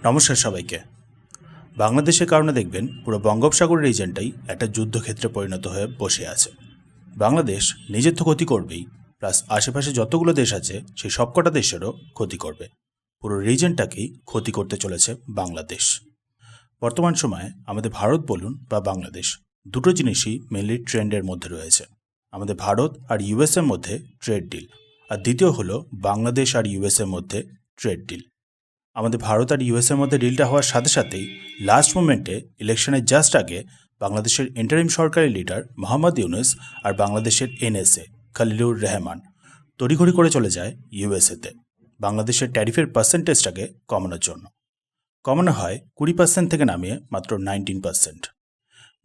নমস্কার সবাইকে। বাংলাদেশের কারণে দেখবেন পুরো বঙ্গোপসাগর রিজনটাই একটা যুদ্ধক্ষেত্রে পরিণত হয়ে বসে আছে। বাংলাদেশ নিজের তো ক্ষতি করবেই, প্লাস আশেপাশে যতগুলো দেশ আছে সেই সবকটা দেশেরও ক্ষতি করবে। পুরো রিজনটাকেই ক্ষতি করতে চলেছে বাংলাদেশ। বর্তমান সময়ে আমাদের ভারত বলুন বা বাংলাদেশ, দুটো জিনিসই মেনলি ট্রেন্ডের মধ্যে রয়েছে। আমাদের ভারত আর ইউএসএর মধ্যে ট্রেড ডিল, আর দ্বিতীয় হলো বাংলাদেশ আর ইউএসএর মধ্যে ট্রেড ডিল। আমাদের ভারত আর ইউএসের মধ্যে ডিলটা হওয়ার সাথে সাথেই লাস্ট মোমেন্টে ইলেকশনের জাস্ট আগে বাংলাদেশের ইন্টারিম সরকারি লিডার মোহাম্মদ ইউনুস আর বাংলাদেশের এনএসএ খলিলুর রহমান তড়িঘড়ি করে চলে যায় ইউএসএতে বাংলাদেশের ট্যারিফের পার্সেন্টেজটাকে কমানোর জন্য। কমানো হয় 20% থেকে নামিয়ে মাত্র 19%।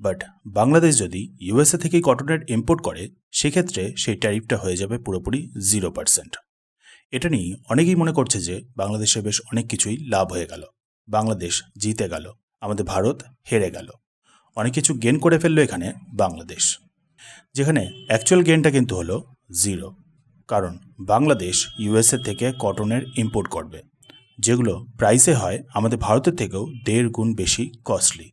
বাট বাংলাদেশ যদি ইউএসএ থেকেই কটনের ইম্পোর্ট করে সেক্ষেত্রে সেই ট্যারিফটা হয়ে যাবে পুরোপুরি 0%। এটা নিয়ে অনেকেই মনে করছে যে বাংলাদেশে বেশ অনেক কিছুই লাভ হয়ে গেল, বাংলাদেশ জিতে গেল, আমাদের ভারত হেরে গেল, অনেক কিছু গেন করে ফেললো এখানে বাংলাদেশ, যেখানে অ্যাকচুয়াল গেনটা কিন্তু হলো 0। কারণ বাংলাদেশ ইউএসএ থেকে কটনের ইম্পোর্ট করবে, যেগুলো প্রাইসে হয় আমাদের ভারতের থেকেও 1.5 গুণ বেশি কস্টলি।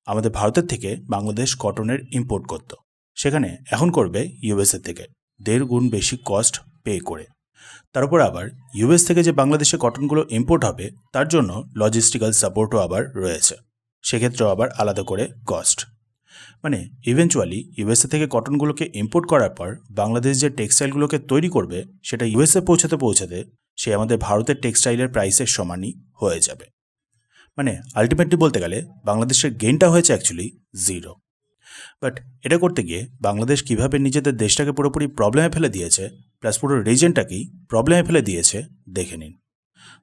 আমাদের ভারতের থেকে বাংলাদেশ কটনের ইম্পোর্ট করত, সেখানে এখন করবে ইউএসএ থেকে 1.5 গুণ বেশি কস্ট পে করে। তার উপর আবার ইউএস থেকে যে বাংলাদেশে কটনগুলো ইম্পোর্ট হবে তার জন্য লজিস্টিক্যাল সাপোর্টও আবার রয়েছে, সেক্ষেত্রেও আবার আলাদা করে কস্ট। মানে ইভেনচুয়ালি ইউএসএ থেকে কটনগুলোকে ইম্পোর্ট করার পর বাংলাদেশ যে টেক্সটাইলগুলোকে তৈরি করবে সেটা ইউএসএ পৌঁছাতে সে আমাদের ভারতের টেক্সটাইলের প্রাইসের সমানই হয়ে যাবে। মানে আলটিমেটলি বলতে গেলে বাংলাদেশের গেইনটা হয়েছে অ্যাকচুয়ালি 0। বাট এটা করতে গিয়ে বাংলাদেশ কিভাবে নিজেদের দেশটাকে পুরোপুরি প্রবলেমে ফেলে দিয়েছে, প্লাস পুরো রিজনটাকেই প্রবলেমে ফেলে দিয়েছে দেখে নিন।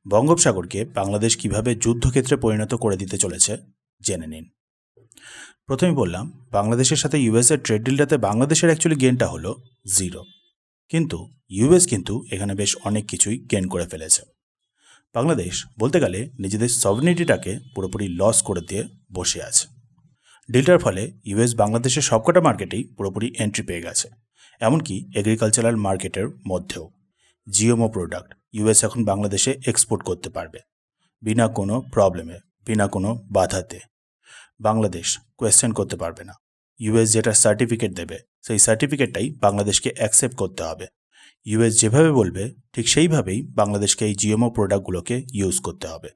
বঙ্গোপসাগরকে বাংলাদেশ কিভাবে যুদ্ধক্ষেত্রে পরিণত করে দিতে চলেছে জেনে নিন। প্রথমে বললাম বাংলাদেশের সাথে ইউএসের ট্রেড ডিলটাতে বাংলাদেশের অ্যাকচুয়ালি গেনটা হলো 0, কিন্তু ইউএস কিন্তু এখানে বেশ অনেক কিছুই গেন করে ফেলেছে। বাংলাদেশ বলতে গেলে নিজেদের সভরেনিটিটাকে পুরোপুরি লস করে দিয়ে বসে আছে। ডিলটার ফলে ইউএস বাংলাদেশের সবকটা মার্কেটেই পুরোপুরি এন্ট্রি পেয়ে গেছে, এমনকি এগ্রিকালচারাল মার্কেটের মধ্যেও। জিএমও প্রোডাক্ট ইউএস এখন বাংলাদেশে এক্সপোর্ট করতে পারবে বিনা কোনো প্রবলেমে, বিনা কোনো বাধাতে। বাংলাদেশ কোয়েশ্চেন করতে পারবে না। ইউএস যেটা সার্টিফিকেট দেবে সেই সার্টিফিকেটটাই বাংলাদেশকে অ্যাকসেপ্ট করতে হবে। ইউএস যেভাবে বলবে ঠিক সেইভাবেই বাংলাদেশকে এই জিএমও প্রোডাক্টগুলোকে ইউজ করতে হবে।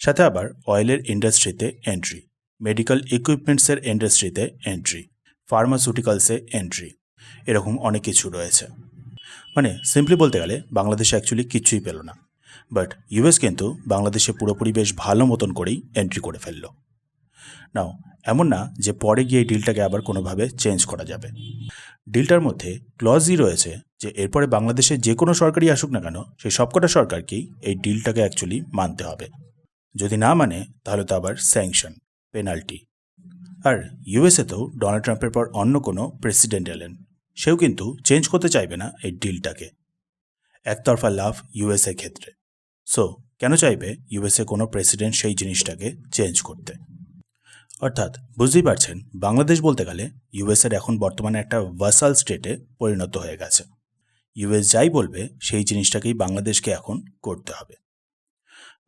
সাথে আবার অয়েলের ইন্ডাস্ট্রিতে এন্ট্রি, মেডিকেল ইকুইপমেন্টসের ইন্ডাস্ট্রিতে এন্ট্রি, ফার্মাসিউটিক্যালসে এন্ট্রি, এরকম অনেক কিছু রয়েছে। মানে সিম্পলি বলতে গেলে বাংলাদেশে অ্যাকচুয়ালি কিচ্ছুই পেল না, বাট ইউএস কিন্তু বাংলাদেশে পুরোপুরি বেশ ভালো মতন করেই এন্ট্রি করে ফেলল। নাও এমন না যে পরে গিয়ে এই ডিলটাকে আবার কোনোভাবে চেঞ্জ করা যাবে। ডিলটার মধ্যে ক্লজই রয়েছে যে এরপরে বাংলাদেশে যে কোনো সরকারই আসুক না কেন সেই সবকটা সরকারকেই এই ডিলটাকে অ্যাকচুয়ালি মানতে হবে। যদি না মানে তাহলে তো আবার স্যাংশন, পেনাল্টি। আর ইউএসএতেও ডোনাল্ড ট্রাম্পের পর অন্য কোনো প্রেসিডেন্ট এলেন, সেও কিন্তু চেঞ্জ করতে চাইবে না এই ডিলটাকে। একতরফা লাভ ইউএসএ ক্ষেত্রে। সো কেন চাইবে ইউএসএ কোনো প্রেসিডেন্ট সেই জিনিসটাকে চেঞ্জ করতে? অর্থাৎ বুঝতেই পারছেন বাংলাদেশ বলতে গেলে ইউএসএর এখন বর্তমানে একটা ভাসাল স্টেটে পরিণত হয়ে গেছে। ইউএস যাই বলবে সেই জিনিসটাকেই বাংলাদেশকে এখন করতে হবে।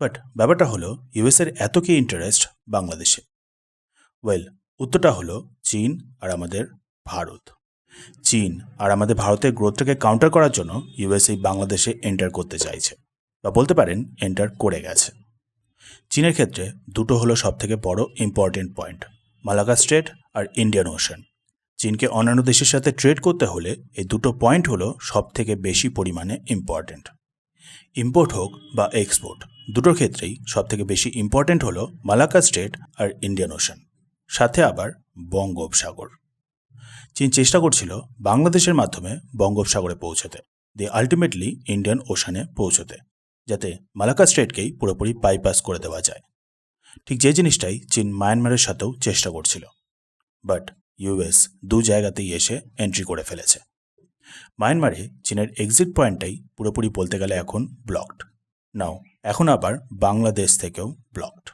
বাট ব্যাপারটা হলো ইউএসের এত কি ইন্টারেস্ট বাংলাদেশে? ওয়েল, উত্তরটা হলো চীন আর আমাদের ভারত। চীন আর আমাদের ভারতের গ্রোথটাকে কাউন্টার করার জন্য ইউএস এই বাংলাদেশে এন্টার করতে চাইছে, বা বলতে পারেন এন্টার করে গেছে। চীনের ক্ষেত্রে দুটো হলো সবথেকে বড় ইম্পর্টেন্ট পয়েন্ট, মালাক্কা স্ট্রেট আর ইন্ডিয়ান ওশান। চীনকে অন্যান্য দেশের সাথে ট্রেড করতে হলে এই দুটো পয়েন্ট হলো সবথেকে বেশি পরিমাণে ইম্পর্টেন্ট। ইম্পোর্ট হোক বা এক্সপোর্ট, দুটোর ক্ষেত্রেই সবথেকে বেশি ইম্পর্টেন্ট হলো মালাক্কা স্ট্রেট আর ইন্ডিয়ান ওশান, সাথে আবার বঙ্গোপসাগর। চীন চেষ্টা করছিল বাংলাদেশের মাধ্যমে বঙ্গোপসাগরে পৌঁছতে, দিয়ে আলটিমেটলি ইন্ডিয়ান ওশানে পৌঁছতে, যাতে মালাক্কা স্ট্রেটকেই পুরোপুরি বাইপাস করে দেওয়া যায়। ঠিক যে জিনিসটাই চীন মায়ানমারের সাথেও চেষ্টা করছিল, বাট ইউএস দু জায়গাতেই এসে এন্ট্রি করে ফেলেছে। মায়ানমারে চীনের এক্সিট পয়েন্টটাই পুরোপুরি বলতে গেলে এখন ব্লকড। নাও এখন আবার বাংলাদেশ থেকেও ব্লকড।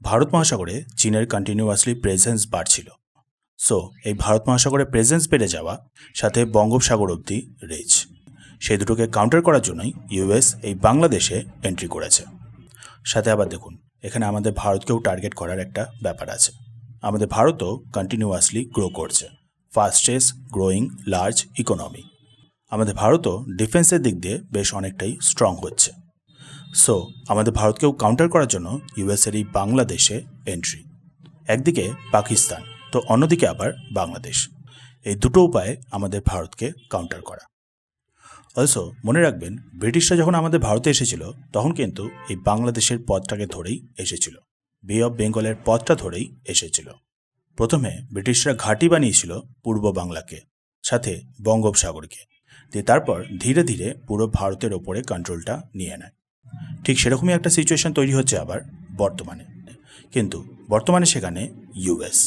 ভারত মহাসাগরে চীনের কন্টিনিউয়াসলি প্রেজেন্স বাড়ছিল। সো এই ভারত মহাসাগরে প্রেজেন্স বেড়ে যাওয়া সাথে বঙ্গোপসাগর অবধি রিচ, সেই দুটোকে কাউন্টার করার জন্যই ইউএস এই বাংলাদেশে এন্ট্রি করেছে। সাথে আবার দেখুন এখানে আমাদের ভারতকেও টার্গেট করার একটা ব্যাপার আছে। আমাদের ভারতও কন্টিনিউয়াসলি গ্রো করছে, ফাস্টেস্ট গ্রোয়িং লার্জ ইকোনমি। আমাদের ভারতও ডিফেন্সের দিক দিয়ে বেশ অনেকটাই স্ট্রং হচ্ছে। সো আমাদের ভারতকেও কাউন্টার করার জন্য ইউএসের এই বাংলাদেশে এন্ট্রি। একদিকে পাকিস্তান তো অন্যদিকে আবার বাংলাদেশ, এই দুটো উপায়ে আমাদের ভারতকে কাউন্টার করা। অলসো মনে রাখবেন, ব্রিটিশরা যখন আমাদের ভারতে এসেছিল তখন কিন্তু এই বাংলাদেশের পথটাকে ধরেই এসেছিল, বে অফ বেঙ্গলের পথটা ধরেই এসেছিল। প্রথমে ব্রিটিশরা ঘাঁটি বানিয়েছিল পূর্ব বাংলাকে, সাথে বঙ্গোপসাগরকে, দিয়ে তারপর ধীরে ধীরে পুরো ভারতের ওপরে কন্ট্রোলটা নিয়ে নেয়। ঠিক সেরকমই একটা সিচুয়েশন তৈরি হচ্ছে আবার বর্তমানে, কিন্তু বর্তমানে সেখানে ইউএস।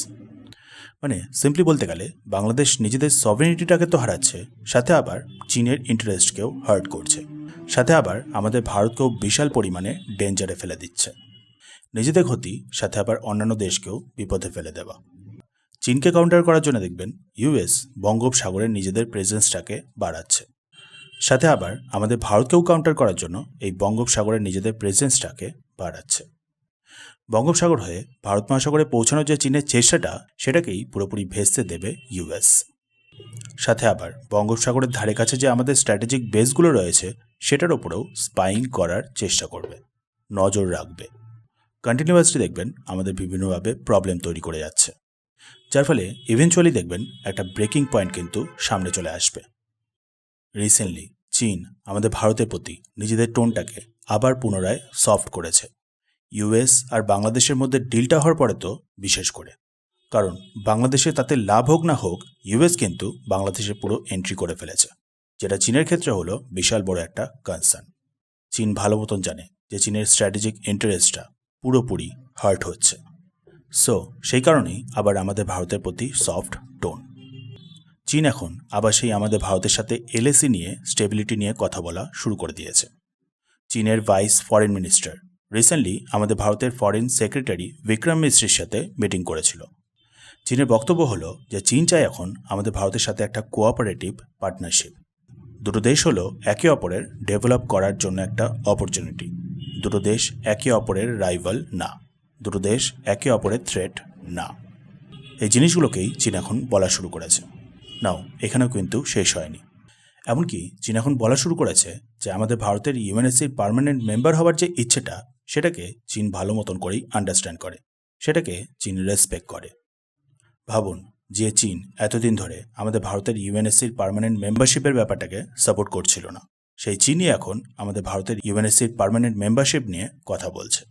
মানে সিম্পলি বলতে গেলে বাংলাদেশ নিজেদের সভরেনিটিটাকে তো হারাচ্ছে, সাথে আবার চীনের ইন্টারেস্টকেও হার্ট করছে, সাথে আবার আমাদের ভারতকেও বিশাল পরিমাণে ডেঞ্জারে ফেলে দিচ্ছে। নিজেদের ক্ষতি, সাথে আবার অন্যান্য দেশকেও বিপদে ফেলে দেওয়া। চীনকে কাউন্টার করার জন্য দেখবেন ইউএস বঙ্গোপসাগরে নিজেদের প্রেজেন্সটাকে বাড়াচ্ছে, সাথে আবার আমাদের ভারতকেও কাউন্টার করার জন্য এই বঙ্গোপসাগরের নিজেদের প্রেজেন্সটাকে বাড়াচ্ছে। বঙ্গোপসাগর হয়ে ভারত মহাসাগরে পৌঁছানোর যে চীনের চেষ্টাটা, সেটাকেই পুরোপুরি ভেস্তে দেবে ইউএস। সাথে আবার বঙ্গোপসাগরের ধারে কাছে যে আমাদের স্ট্র্যাটেজিক বেসগুলো রয়েছে সেটার ওপরেও স্পাইং করার চেষ্টা করবে, নজর রাখবে। কন্টিনিউয়াসলি দেখবেন আমাদের বিভিন্নভাবে প্রবলেম তৈরি করে যাচ্ছে, যার ফলে ইভেনচুয়ালি দেখবেন একটা ব্রেকিং পয়েন্ট কিন্তু সামনে চলে আসবে। রিসেন্টলি চীন আমাদের ভারতের প্রতি নিজেদের টোনটাকে আবার পুনরায় সফট করেছে, ইউএস আর বাংলাদেশের মধ্যে ডিলটা হওয়ার পরে তো বিশেষ করে। কারণ বাংলাদেশে তাতে লাভ হোক না হোক, ইউএস কিন্তু বাংলাদেশে পুরো এন্ট্রি করে ফেলেছে, যেটা চীনের ক্ষেত্রে হলো বিশাল বড় একটা কনসার্ন। চীন ভালো মতন জানে যে চীনের স্ট্র্যাটেজিক ইন্টারেস্টটা পুরোপুরি হার্ট হচ্ছে। সো সেই কারণেই আবার আমাদের ভারতের প্রতি সফট টোন। চীন এখন আবার সেই আমাদের ভারতের সাথে এলএসি নিয়ে, স্টেবিলিটি নিয়ে কথা বলা শুরু করে দিয়েছে। চীনের ভাইস ফরেন মিনিস্টার রিসেন্টলি আমাদের ভারতের ফরেন সেক্রেটারি বিক্রম মিশ্রির সাথে মিটিং করেছিল। চীনের বক্তব্য হলো যে চীন চায় এখন আমাদের ভারতের সাথে একটা কোঅপারেটিভ পার্টনারশিপ। দুটো দেশ হলো একে অপরের ডেভেলপ করার জন্য একটা অপরচুনিটি। দুটো দেশ একে অপরের রাইভাল না, দুটো দেশ একে অপরের থ্রেট না। এই জিনিসগুলোকেই চীন এখন বলা শুরু করেছে। নাও এখানেও কিন্তু শেষ হয়নি, এমনকি চীন এখন বলা শুরু করেছে যে আমাদের ভারতের ইউএনএসসির পার্মানেন্ট মেম্বার হওয়ার যে ইচ্ছেটা, সেটাকে চীন ভালো মতন করেই আন্ডারস্ট্যান্ড করে, সেটাকে চীন রেসপেক্ট করে। ভাবুন যে চীন এতদিন ধরে আমাদের ভারতের ইউএনএসসির পার্মানেন্ট মেম্বারশিপের ব্যাপারটাকে সাপোর্ট করছিল না, সেই চীনই এখন আমাদের ভারতের ইউএনএসসির পার্মানেন্ট মেম্বারশিপ নিয়ে কথা বলছে।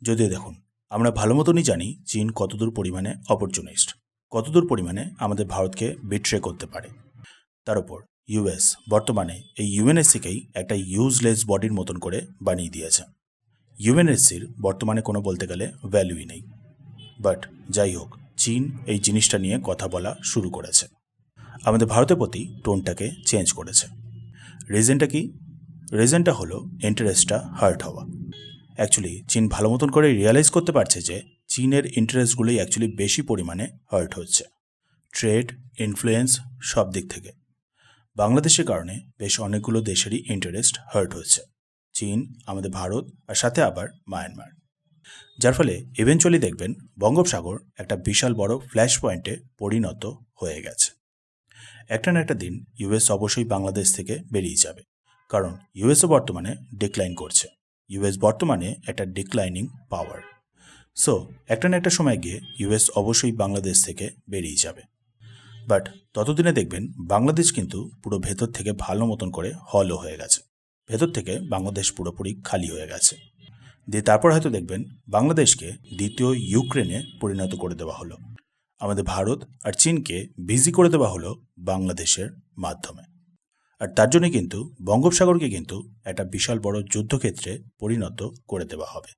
যদিও দেখুন, আমরা ভালো মতনই জানি চীন কতদূর পরিমাণে অপরচুনিস্ট, কতদূর পরিমাণে আমাদের ভারতকে বিট্রে করতে পারে। তার উপর ইউএস বর্তমানে এই ইউএনএসসিকেই একটা ইউজলেস বডির মতন করে বানিয়ে দিয়েছে। ইউএনএসসির বর্তমানে কোনো বলতে গেলে ভ্যালুই নেই। বাট যাই হোক, চীন এই জিনিসটা নিয়ে কথা বলা শুরু করেছে, আমাদের ভারতের প্রতি টোনটাকে চেঞ্জ করেছে। রিজনটা কি? রিজনটা হলো ইন্টারেস্টটা হার্ট হওয়া। অ্যাকচুয়ালি চীন ভালো মতন করে রিয়েলাইজ করতে পারছে যে চীনের ইন্টারেস্টগুলোই অ্যাকচুয়ালি বেশি পরিমাণে হার্ট হচ্ছে, ট্রেড, ইনফ্লুয়েন্স, সব দিক থেকে। বাংলাদেশের কারণে বেশ অনেকগুলো দেশেরই ইন্টারেস্ট হার্ট হচ্ছে, চীন, আমাদের ভারত আর সাথে আবার মায়ানমার। যার ফলে ইভেনচুয়ালি দেখবেন বঙ্গোপসাগর একটা বিশাল বড় ফ্ল্যাশ পয়েন্টে পরিণত হয়ে গেছে। একটা না একটা দিন ইউএস অবশ্যই বাংলাদেশ থেকে বেরিয়ে যাবে, কারণ ইউএসও বর্তমানে ডিক্লাইন করছে। ইউএস বর্তমানে একটা ডিক্লাইনিং পাওয়ার। সো একটা না একটা সময় গিয়ে ইউএস অবশ্যই বাংলাদেশ থেকে বেরিয়ে যাবে। বাট ততদিনে দেখবেন বাংলাদেশ কিন্তু পুরো ভেতর থেকে ভালো মতন করে হলও হয়ে গেছে, ভেতর থেকে বাংলাদেশ পুরোপুরি খালি হয়ে গেছে। দিয়ে তারপর হয়তো দেখবেন বাংলাদেশকে দ্বিতীয় ইউক্রেনে পরিণত করে দেওয়া হলো, আমাদের ভারত আর চীনকে বিজি করে দেওয়া হলো বাংলাদেশের মাধ্যমে। আর তার জন্যই কিন্তু বঙ্গোপসাগরকে কিন্তু একটা বিশাল বড় যুদ্ধক্ষেত্রে পরিণত করে দেওয়া হবে।